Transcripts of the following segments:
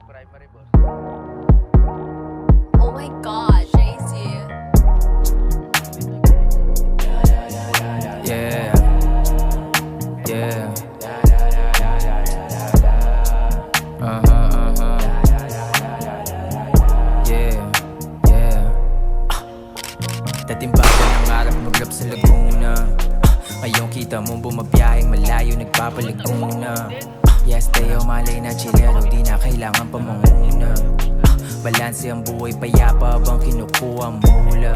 Primary boss. Oh my god, JC. Yeah, yeah. Yeah, yeah. Dating bata nangarap mag-rap sa Laguna. Ngayon kita mo bumabiyaheng malayo nagpapalaguna. Yes, tayo malay na chilero, di na kailangan pa manguna. Balanse ang buhay, payapa bang kinukuha mula.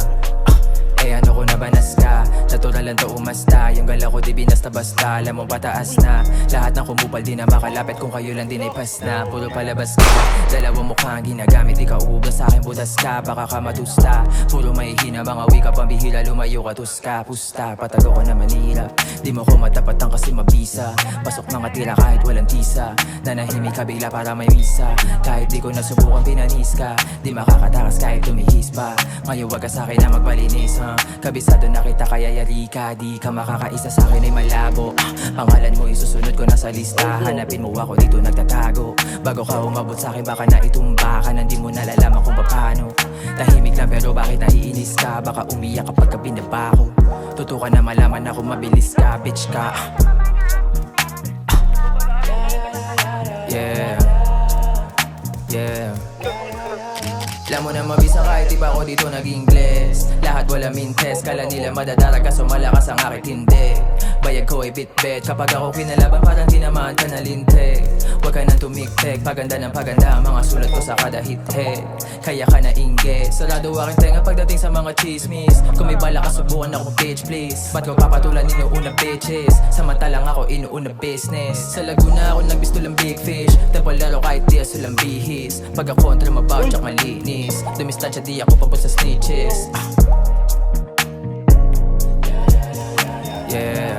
Eh ano ko na banas ka, natural lang to umasta. Yung gala ko di binasta-basta, alam mo pataas na. Lahat ng kumupal di na makalapit kung kayo lang din ay pas na. Puro palabas ka, dalawang mukhang ginagamit. Ikaw ubas sa akin butas ka, baka ka matusta. Puro mahihina, mga wika pambihira. Lumayo ka, tuska, pusta, patago ko na Manila. Di mo ko matapatan kasi mabisa. Pasok mga tira kahit walang tisa. Nanahimik ka bigla para may misa. Kahit di ko nasubukan pinanis ka, di makakatakas kahit tumihis pa. Ngayon wag ka sa'kin na magpalinis ha. Kabisado na kita kaya yari ka. Di ka makakaisa sa'kin ay malabo. Pangalan mo isusunod ko na sa lista. Hanapin mo ako dito nagtatago. Bago ka umabot sa'kin baka na itumba ka. Nandi mo nalalaman kung paano. Tahimik lang pero bakit naiinis ka? Baka umiyak kapag ka binaba ko. Tutukan na malaman ako mabilis ka, bitch ka. Yeah, yeah. Alam mo na mabisa kahit di pa ako dito nag-Ingles. Lahat wala mintes, kala nila madadarag kaso malakas ang aking hindi. Bayag ko ay bitbet, kapag ako kinalaban parang di naman ka nalintek. Huwag ka nang tumiktek, paganda ng paganda ang mga sulat ko sa kada hit-hit. Kaya ka na ingge, sarado aking tenga pagdating sa mga chismis. Kung may bala ka subukan ako bitch please. Ba't ko papatulan inuuna bitches, samantalang ako inuuna business. Sa Laguna ako nagbisto lang big fish, tapalaro kahit di aso lang bihis. Pagka kontra mabawag tsak malinis, dumistansya di ako papos sa snitches. Yeah.